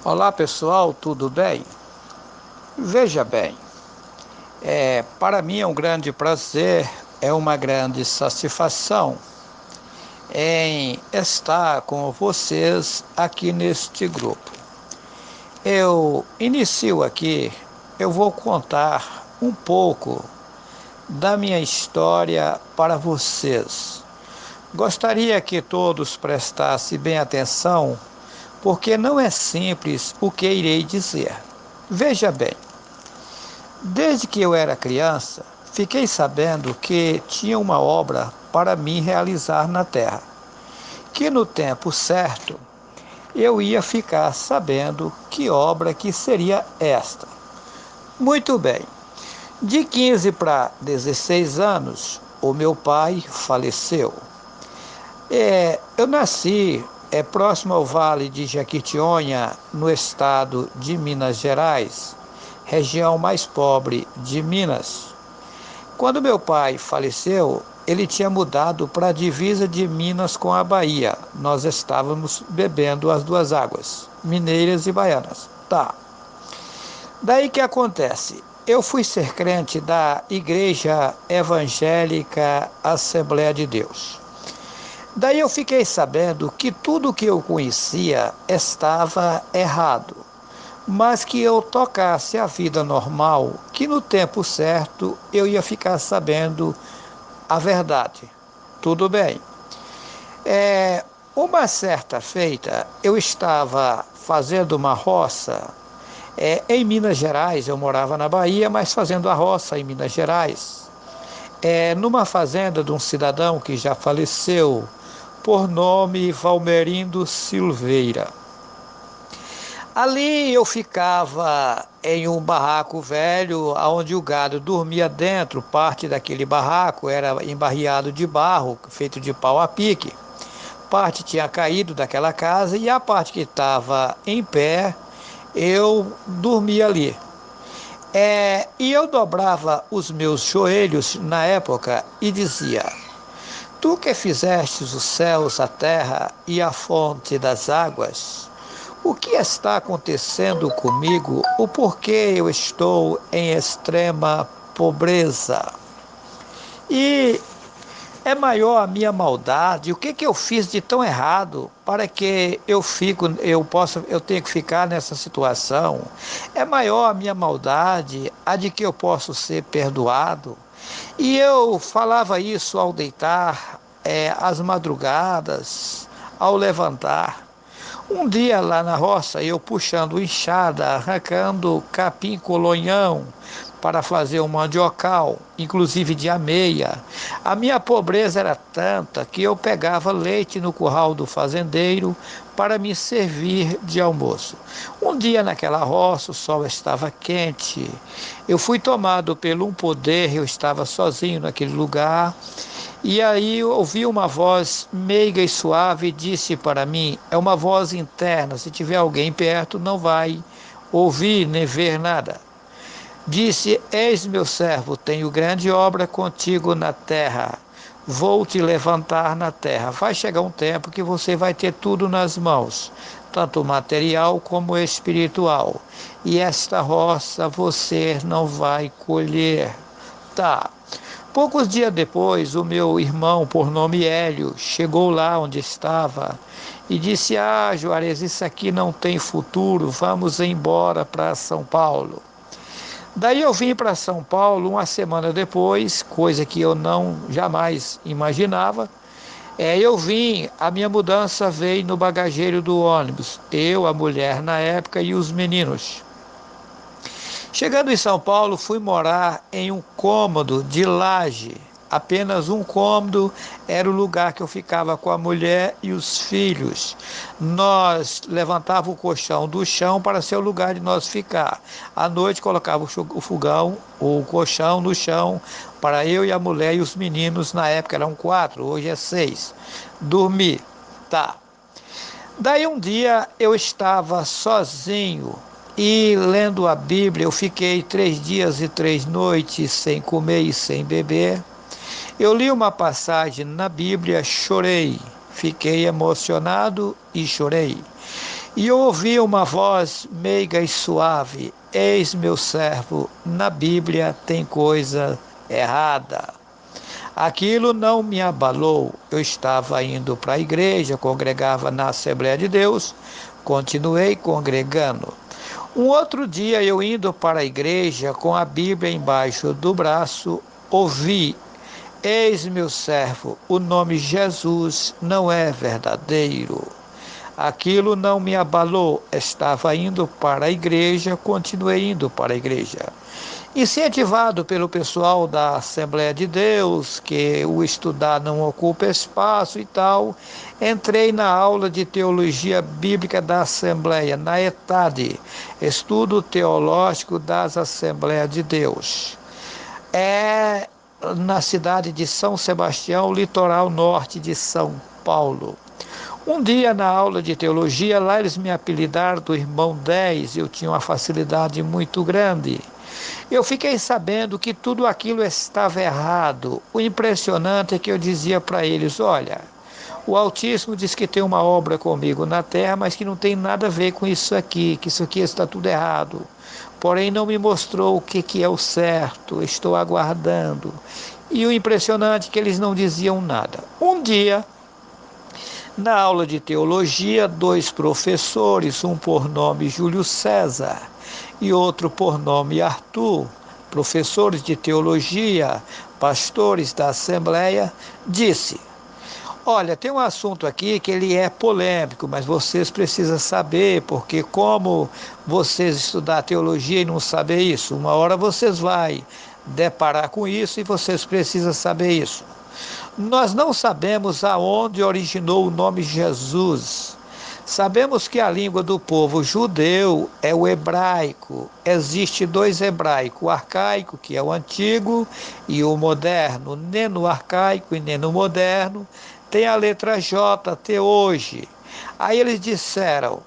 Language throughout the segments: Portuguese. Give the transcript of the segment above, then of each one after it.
Olá pessoal, tudo bem? Veja bem, para mim é um grande prazer, é uma grande satisfação em estar com vocês aqui neste grupo. Eu inicio aqui, eu vou contar um pouco da minha história para vocês. Gostaria que todos prestassem bem atenção, porque não é simples o que irei dizer. Veja bem, desde que eu era criança, fiquei sabendo que tinha uma obra para mim realizar na terra, que no tempo certo eu ia ficar sabendo que obra que seria esta. Muito bem, de 15 para 16 anos, o meu pai faleceu. Eu nasci próximo ao Vale de Jequitinhonha, no estado de Minas Gerais, região mais pobre de Minas. Quando meu pai faleceu, ele tinha mudado para a divisa de Minas com a Bahia. Nós estávamos bebendo as duas águas, mineiras e baianas. Tá. Daí que acontece? Eu fui ser crente da Igreja Evangélica Assembleia de Deus. Daí eu fiquei sabendo que tudo que eu conhecia estava errado, mas que eu tocasse a vida normal, que no tempo certo eu ia ficar sabendo a verdade. Tudo bem. Uma certa feita, eu estava fazendo uma roça em Minas Gerais. Eu morava na Bahia, mas fazendo a roça em Minas Gerais, numa fazenda de um cidadão que já faleceu, por nome Valmerindo Silveira. Ali eu ficava em um barraco velho, onde o gado dormia dentro. Parte daquele barraco era embarreado de barro, feito de pau a pique. Parte tinha caído daquela casa e a parte que estava em pé, eu dormia ali. E eu dobrava os meus joelhos na época e dizia: Tu que fizestes os céus, a terra e a fonte das águas, o que está acontecendo comigo? O porquê eu estou em extrema pobreza? E é maior a minha maldade? O que eu fiz de tão errado para que eu tenha que ficar nessa situação? É maior a minha maldade, a de que eu posso ser perdoado? E eu falava isso ao deitar, às madrugadas, ao levantar. Um dia lá na roça, eu puxando enxada, arrancando capim colonhão para fazer um mandiocal, inclusive de ameia. A minha pobreza era tanta que eu pegava leite no curral do fazendeiro para me servir de almoço. Um dia naquela roça, o sol estava quente. Eu fui tomado pelo um poder, eu estava sozinho naquele lugar. E aí eu ouvi uma voz meiga e suave e disse para mim, é uma voz interna, se tiver alguém perto não vai ouvir nem ver nada. Disse: Eis meu servo, tenho grande obra contigo na terra, vou te levantar na terra. Vai chegar um tempo que você vai ter tudo nas mãos, tanto material como espiritual, e esta roça você não vai colher. Tá. Poucos dias depois, o meu irmão, por nome Hélio, chegou lá onde estava e disse: Juarez, isso aqui não tem futuro, vamos embora para São Paulo. Daí eu vim para São Paulo uma semana depois, coisa que eu jamais imaginava. A minha mudança veio no bagageiro do ônibus, eu, a mulher na época e os meninos. Chegando em São Paulo, fui morar em um cômodo de laje. Apenas um cômodo era o lugar que eu ficava com a mulher e os filhos. Nós levantávamos o colchão do chão para ser o lugar de nós ficar. À noite colocava o fogão, o colchão no chão, para eu e a mulher e os meninos, na época eram 4, hoje é 6, dormir. Tá. Daí um dia eu estava sozinho e lendo a Bíblia. Eu fiquei 3 dias e 3 noites sem comer e sem beber. Eu li uma passagem na Bíblia, chorei, fiquei emocionado e chorei. E eu ouvi uma voz meiga e suave: Eis meu servo, na Bíblia tem coisa errada. Aquilo não me abalou. Eu estava indo para a igreja, congregava na Assembleia de Deus, continuei congregando. Um outro dia, eu indo para a igreja com a Bíblia embaixo do braço, ouvi: Eis meu servo, o nome Jesus não é verdadeiro. Aquilo não me abalou. Estava indo para a igreja, continuei indo para a igreja. Incentivado pelo pessoal da Assembleia de Deus, que o estudar não ocupa espaço e tal, entrei na aula de Teologia Bíblica da Assembleia, na ETAD, Estudo Teológico das Assembleias de Deus. É na cidade de São Sebastião, litoral norte de São Paulo. Um dia, na aula de teologia, lá eles me apelidaram do irmão 10, eu tinha uma facilidade muito grande. Eu fiquei sabendo que tudo aquilo estava errado. O impressionante é que eu dizia para eles: olha, o Altíssimo diz que tem uma obra comigo na terra, mas que não tem nada a ver com isso aqui, que isso aqui está tudo errado. Porém, não me mostrou o que é o certo, estou aguardando. E o impressionante é que eles não diziam nada. Um dia, na aula de teologia, dois professores, um por nome Júlio César e outro por nome Arthur, professores de teologia, pastores da Assembleia, disse: olha, tem um assunto aqui que ele é polêmico, mas vocês precisam saber, porque como vocês estudar teologia e não saber isso, uma hora vocês vão deparar com isso e vocês precisam saber isso. Nós não sabemos aonde originou o nome Jesus. Sabemos que a língua do povo judeu é o hebraico. Existe dois hebraicos, o arcaico, que é o antigo, e o moderno. Nem no arcaico e nem no moderno tem a letra J até hoje. Aí eles disseram,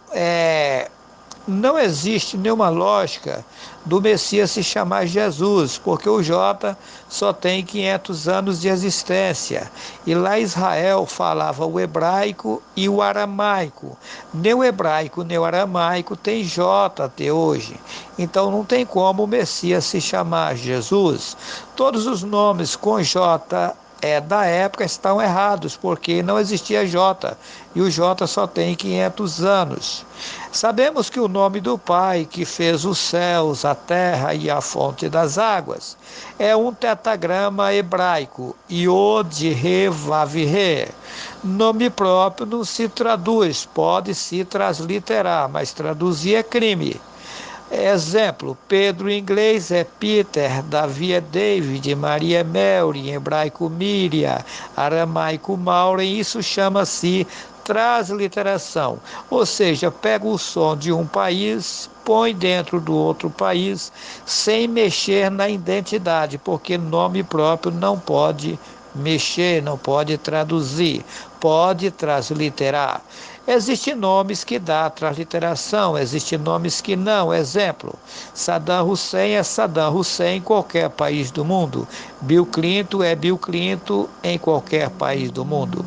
não existe nenhuma lógica do Messias se chamar Jesus, porque o J só tem 500 anos de existência. E lá Israel falava o hebraico e o aramaico. Nem o hebraico nem o aramaico tem J até hoje. Então não tem como o Messias se chamar Jesus. Todos os nomes com J da época estão errados, porque não existia J, e o J só tem 500 anos. Sabemos que o nome do Pai, que fez os céus, a terra e a fonte das águas, é um tetagrama hebraico, Iod, Re, Vav, Re. Nome próprio não se traduz, pode se transliterar, mas traduzir é crime. Exemplo, Pedro em inglês é Peter, Davi é David, Maria é Mary, em hebraico Miriam, aramaico Maureen, isso chama-se transliteração, ou seja, pega o som de um país, põe dentro do outro país, sem mexer na identidade, porque nome próprio não pode mexer, não pode traduzir, pode transliterar. Existem nomes que dá transliteração, existem nomes que não. Exemplo, Saddam Hussein é Saddam Hussein em qualquer país do mundo. Bill Clinton é Bill Clinton em qualquer país do mundo.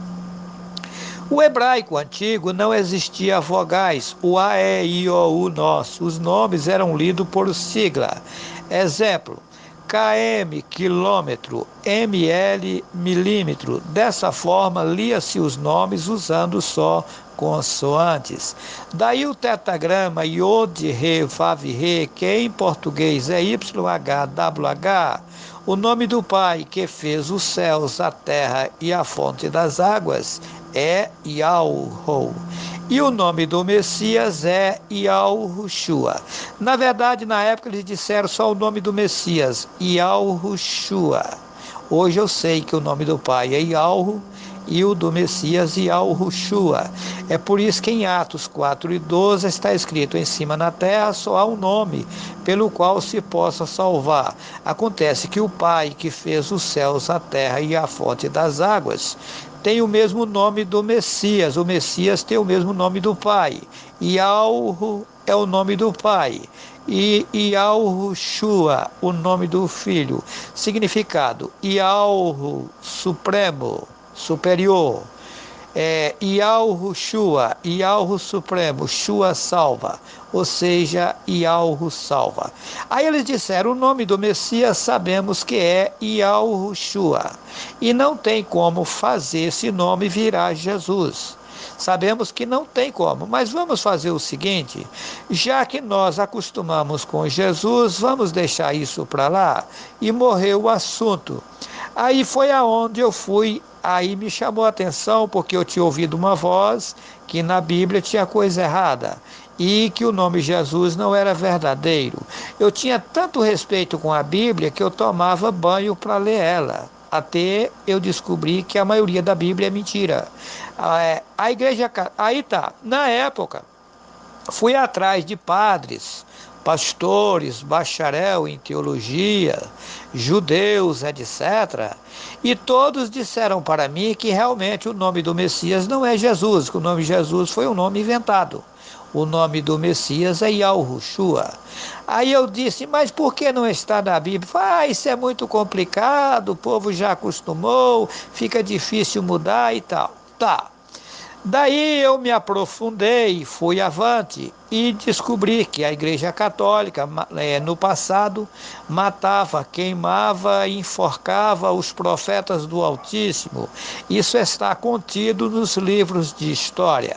O hebraico antigo não existia vogais, o A, E, I, O, U nosso. Os nomes eram lidos por sigla. Exemplo, km, quilômetro, ml, milímetro. Dessa forma, lia-se os nomes usando só consoantes. Daí o tetagrama Iod, Re, Vav, Re, que em português é YHWH. O nome do Pai que fez os céus, a terra e a fonte das águas é Yahu. E o nome do Messias é Yahushua. Na verdade, na época eles disseram só o nome do Messias, Yahushua. Hoje eu sei que o nome do Pai é Yahu e o do Messias Yahushua. É por isso que em Atos 4:12 está escrito: em cima na terra só há um nome pelo qual se possa salvar. Acontece que o Pai que fez os céus, a terra e a fonte das águas tem o mesmo nome do Messias. O Messias tem o mesmo nome do Pai. Yahu é o nome do Pai. E Yahushua, o nome do Filho. Significado: Yahu, supremo, superior. Yahushua, Yahu Supremo, Shua salva, ou seja, Yahu salva. Aí eles disseram, o nome do Messias sabemos que é Yahushua, e não tem como fazer esse nome virar Jesus. Sabemos que não tem como, mas vamos fazer o seguinte, já que nós acostumamos com Jesus, vamos deixar isso para lá, e morreu o assunto. Aí foi aonde eu fui, aí me chamou a atenção, porque eu tinha ouvido uma voz que na Bíblia tinha coisa errada, e que o nome Jesus não era verdadeiro. Eu tinha tanto respeito com a Bíblia que eu tomava banho para ler ela, até eu descobri que a maioria da Bíblia é mentira. A igreja, aí tá, na época, fui atrás de padres, pastores, bacharel em teologia, judeus, etc. E todos disseram para mim que realmente o nome do Messias não é Jesus, que o nome Jesus foi um nome inventado. O nome do Messias é Yahushua. Aí eu disse, mas por que não está na Bíblia? Isso é muito complicado, o povo já acostumou, fica difícil mudar e tal. Tá. Daí eu me aprofundei, fui avante e descobri que a Igreja Católica, no passado, matava, queimava e enforcava os profetas do Altíssimo. Isso está contido nos livros de história.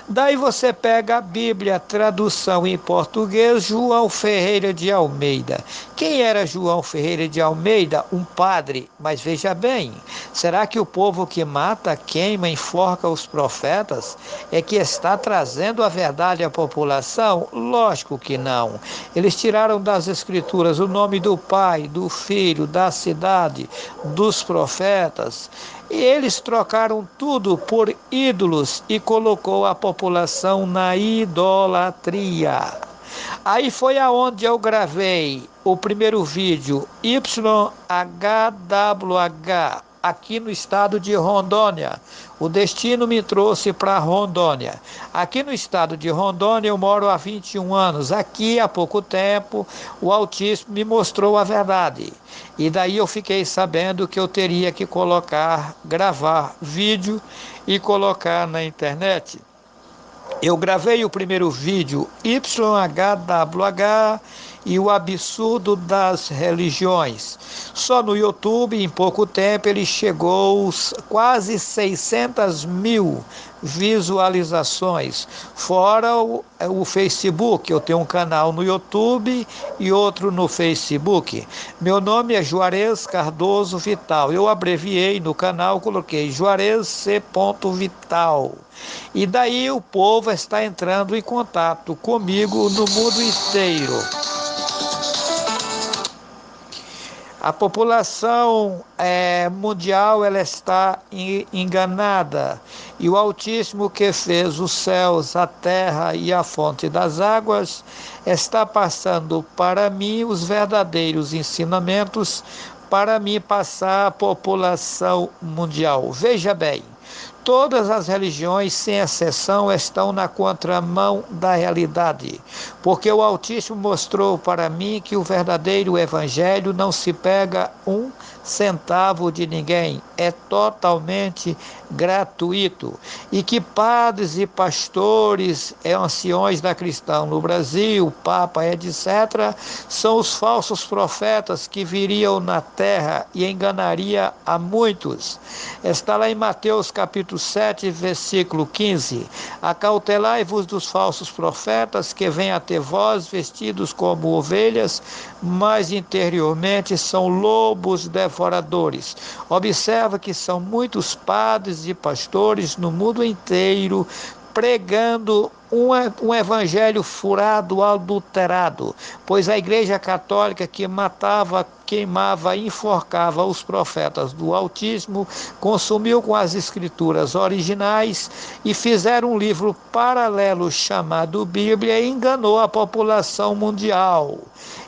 Daí você pega a Bíblia, tradução em português, João Ferreira de Almeida. Quem era João Ferreira de Almeida? Um padre. Mas veja bem, será que o povo que mata, queima, enforca os profetas é que está trazendo a verdade à população? Lógico que não. Eles tiraram das escrituras o nome do Pai, do Filho, da cidade, dos profetas. E eles trocaram tudo por ídolos e colocou a população na idolatria. Aí foi aonde eu gravei o primeiro vídeo, YHWH, aqui no estado de Rondônia. O destino me trouxe para Rondônia. Aqui no estado de Rondônia eu moro há 21 anos. Aqui há pouco tempo o Altíssimo me mostrou a verdade. E daí eu fiquei sabendo que eu teria que gravar vídeo e colocar na internet. Eu gravei o primeiro vídeo, YHWH, e o absurdo das religiões. Só no YouTube, em pouco tempo, ele chegou quase 600 mil visualizações. Fora o Facebook, eu tenho um canal no YouTube e outro no Facebook. Meu nome é Juarez Cardoso Vital. Eu abreviei no canal, coloquei Juarez C. Vital. E daí o povo está entrando em contato comigo no mundo inteiro. A população mundial ela está enganada, e o Altíssimo que fez os céus, a terra e a fonte das águas está passando para mim os verdadeiros ensinamentos para mim passar à população mundial. Veja bem, todas as religiões, sem exceção, estão na contramão da realidade, porque o Altíssimo mostrou para mim que o verdadeiro evangelho não se pega um centavo de ninguém, é totalmente gratuito, e que padres e pastores, anciões da cristã no Brasil, Papa, etc., são os falsos profetas que viriam na terra e enganariam a muitos. Está lá em Mateus capítulo 7, versículo 15, acautelai-vos dos falsos profetas que vêm até vós vestidos como ovelhas, mas interiormente são lobos devoradores. Observa que são muitos padres e pastores no mundo inteiro pregando um evangelho furado, adulterado, pois a Igreja Católica que matava, queimava, enforcava os profetas do Altíssimo, consumiu com as escrituras originais e fizeram um livro paralelo chamado Bíblia e enganou a população mundial.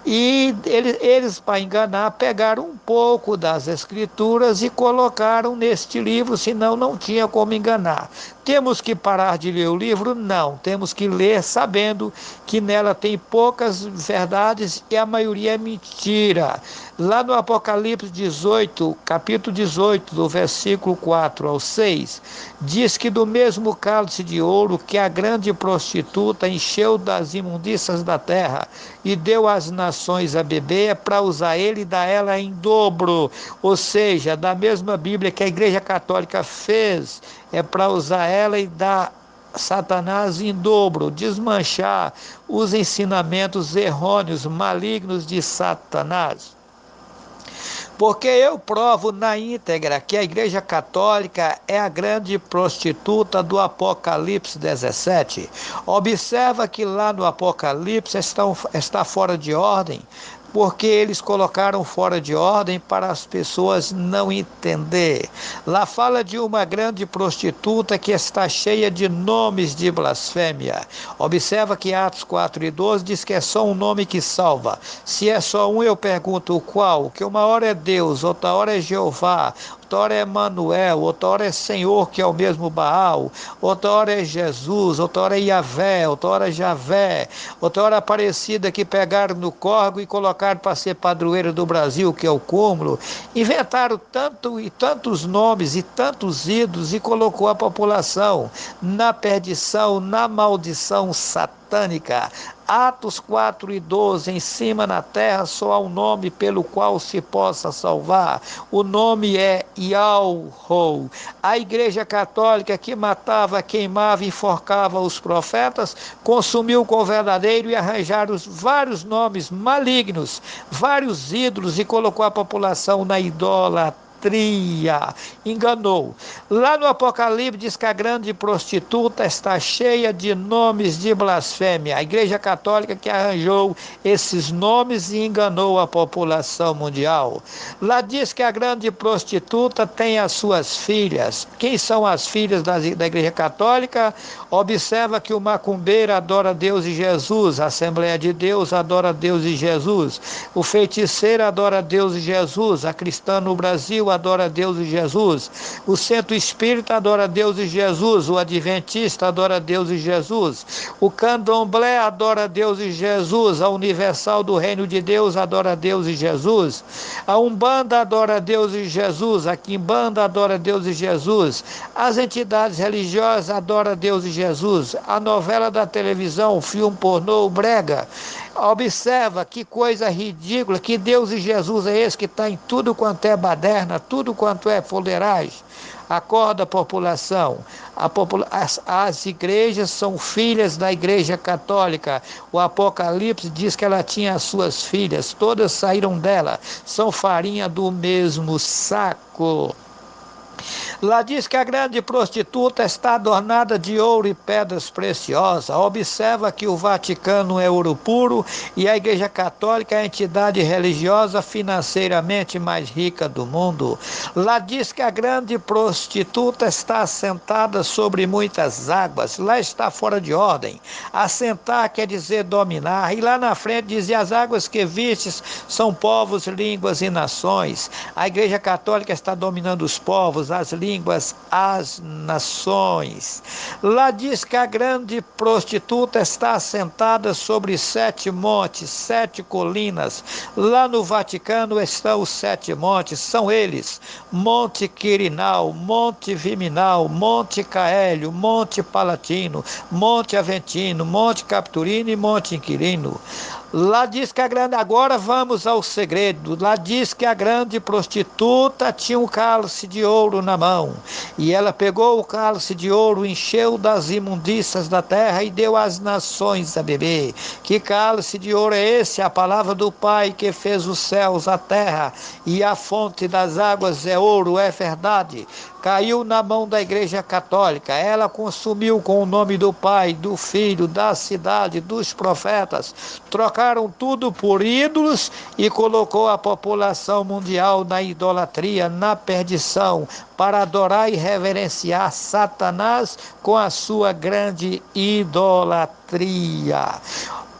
E eles, para enganar, pegaram um pouco das escrituras e colocaram neste livro, senão não tinha como enganar. Temos que parar de ler o livro? Não. temos que ler sabendo que nela tem poucas verdades e a maioria é mentira. Lá no Apocalipse 18, capítulo 18, do versículo 4 ao 6, diz que do mesmo cálice de ouro que a grande prostituta encheu das imundícias da terra e deu às nações a beber, para usar ele e dar ela em dobro. Ou seja, da mesma Bíblia que a Igreja Católica fez, é para usar ela e dar Satanás em dobro, desmanchar os ensinamentos errôneos, malignos de Satanás. Porque eu provo na íntegra que a Igreja Católica é a grande prostituta do Apocalipse 17. Observa que lá no Apocalipse está fora de ordem, porque eles colocaram fora de ordem para as pessoas não entender. Lá fala de uma grande prostituta que está cheia de nomes de blasfêmia. Observa que Atos 4:12 diz que é só um nome que salva. Se é só um, eu pergunto qual? Que uma hora é Deus, outra hora é Jeová, outra hora é Emanuel, outra hora é Senhor, que é o mesmo Baal, outra hora é Jesus, outra hora é Yahvé, outra hora é Javé, outra hora Aparecida, que pegaram no córrego e colocaram para ser padroeiro do Brasil, que é o cúmulo. Inventaram tantos nomes e tantos ídolos e colocou a população na perdição, na maldição satânica. Atos 4:12, em cima na terra só há um nome pelo qual se possa salvar. O nome é Yahweh. A Igreja Católica, que matava, queimava e enforcava os profetas, consumiu com o verdadeiro e arranjaram vários nomes malignos, vários ídolos, e colocou a população na idolatria. Enganou. Lá no Apocalipse diz que a grande prostituta está cheia de nomes de blasfêmia. A Igreja Católica que arranjou esses nomes e enganou a população mundial. Lá diz que a grande prostituta tem as suas filhas. Quem são as filhas da Igreja Católica? Observa que o macumbeiro adora Deus e Jesus, a Assembleia de Deus adora Deus e Jesus, o feiticeiro adora Deus e Jesus, a cristã no Brasil adora Deus e Jesus, o centro espírita adora Deus e Jesus, o adventista adora Deus e Jesus, o candomblé adora Deus e Jesus, a universal do reino de Deus adora Deus e Jesus, a umbanda adora Deus e Jesus, a quimbanda adora Deus e Jesus, as entidades religiosas adoram Deus e Jesus, a novela da televisão, o filme pornô, o brega. Observa que coisa ridícula, que Deus e Jesus é esse que está em tudo quanto é baderna, tudo quanto é fuleiragem. Acorda, população. As igrejas são filhas da Igreja Católica. O Apocalipse diz que ela tinha as suas filhas, todas saíram dela, são farinha do mesmo saco. Lá diz que a grande prostituta está adornada de ouro e pedras preciosas. Observa que o Vaticano é ouro puro e a Igreja Católica é a entidade religiosa financeiramente mais rica do mundo. Lá diz que a grande prostituta está assentada sobre muitas águas. Lá está fora de ordem. Assentar quer dizer dominar. E lá na frente diz: e as águas que vistes são povos, línguas e nações. A Igreja Católica está dominando os povos, as línguas, as nações. Lá diz que a grande prostituta está assentada sobre 7 montes, 7 colinas. Lá no Vaticano estão os 7 montes, são eles: Monte Quirinal, Monte Viminal, Monte Caélio, Monte Palatino, Monte Aventino, Monte Capturino e Monte Inquilino. Lá diz que a grande, agora vamos ao segredo, lá diz que a grande prostituta tinha um cálice de ouro na mão, e ela pegou o cálice de ouro, encheu das imundícias da terra e deu às nações a beber. Que cálice de ouro é esse? A palavra do Pai que fez os céus, a terra, e a fonte das águas é ouro, é verdade. Caiu na mão da Igreja Católica, ela consumiu com o nome do Pai, do Filho, da cidade, dos profetas, trocaram tudo por ídolos e colocou a população mundial na idolatria, na perdição, para adorar e reverenciar Satanás com a sua grande idolatria.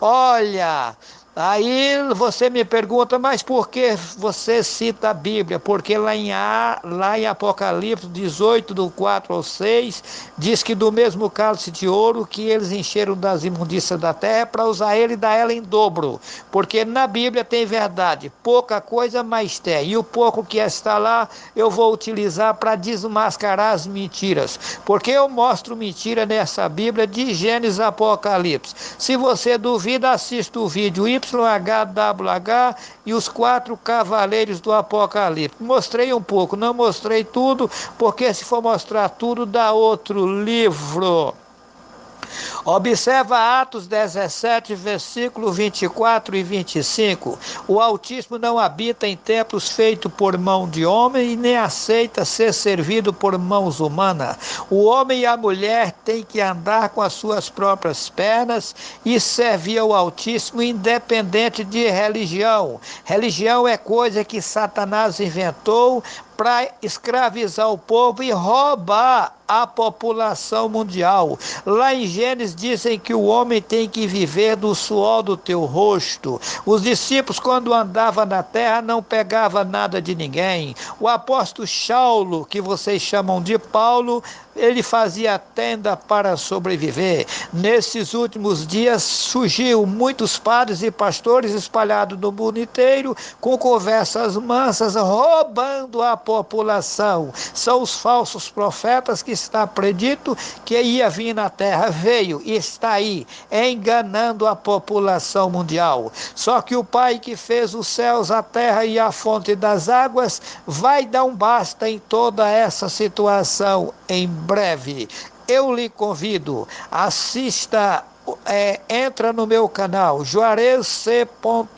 Olha, Aí você me pergunta, mas por que você cita a Bíblia? Porque lá em Apocalipse 18, do 4 ao 6, diz que do mesmo cálice de ouro que eles encheram das imundícias da terra para usar ele e dar ela em dobro. Porque na Bíblia tem verdade, pouca coisa, mas tem. E o pouco que está lá eu vou utilizar para desmascarar as mentiras. Porque eu mostro mentira nessa Bíblia de Gênesis a Apocalipse. Se você duvida, assista o vídeo YHWH e os 4 cavaleiros do Apocalipse. Mostrei um pouco, não mostrei tudo, porque se for mostrar tudo, dá outro livro. Observa Atos 17, versículo 24 e 25. O Altíssimo não habita em templos feitos por mão de homem e nem aceita ser servido por mãos humanas. O homem e a mulher têm que andar com as suas próprias pernas e servir ao Altíssimo independente de religião. Religião é coisa que Satanás inventou para escravizar o povo e roubar a população mundial. Lá em Gênesis dizem que o homem tem que viver do suor do teu rosto. Os discípulos, quando andavam na terra, não pegavam nada de ninguém. O apóstolo Saulo, que vocês chamam de Paulo, ele fazia tenda para sobreviver. Nesses últimos dias surgiu muitos padres e pastores espalhados no mundo inteiro com conversas mansas, roubando a população. São os falsos profetas que está predito que ia vir na terra, veio e está aí, enganando a população mundial. Só que o Pai que fez os céus, a terra e a fonte das águas vai dar um basta em toda essa situação em breve. Eu lhe convido, assista, entra no meu canal Juarez C.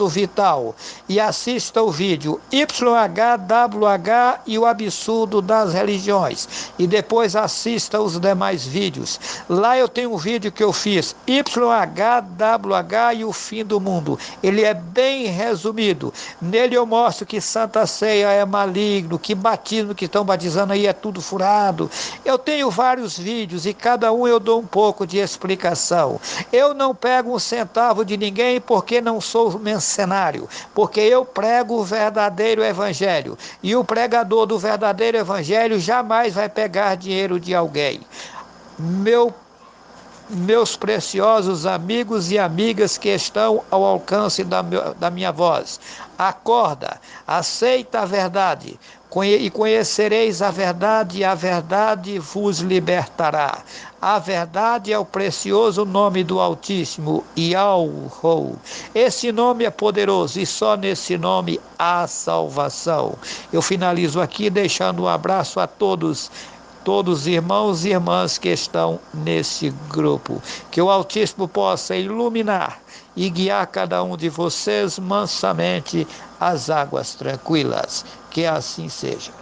Vital e assista o vídeo YHWH e o absurdo das religiões e depois assista os demais vídeos. Lá eu tenho um vídeo que eu fiz YHWH e o fim do mundo. Ele é bem resumido. Nele eu mostro que Santa Ceia é maligno, que batismo que estão batizando aí é tudo furado. Eu tenho vários vídeos e cada um eu dou um pouco de explicação. Eu não pego um centavo de ninguém porque não sou mercenário, porque eu prego o verdadeiro evangelho. E o pregador do verdadeiro evangelho jamais vai pegar dinheiro de alguém. Meus preciosos amigos e amigas que estão ao alcance da minha voz, acorda, aceita a verdade, e conhecereis a verdade, e a verdade vos libertará. A verdade é o precioso nome do Altíssimo, Yahweh. Esse nome é poderoso e só nesse nome há salvação. Eu finalizo aqui deixando um abraço a todos irmãos e irmãs que estão nesse grupo. Que o Altíssimo possa iluminar e guiar cada um de vocês mansamente às águas tranquilas. Que assim seja.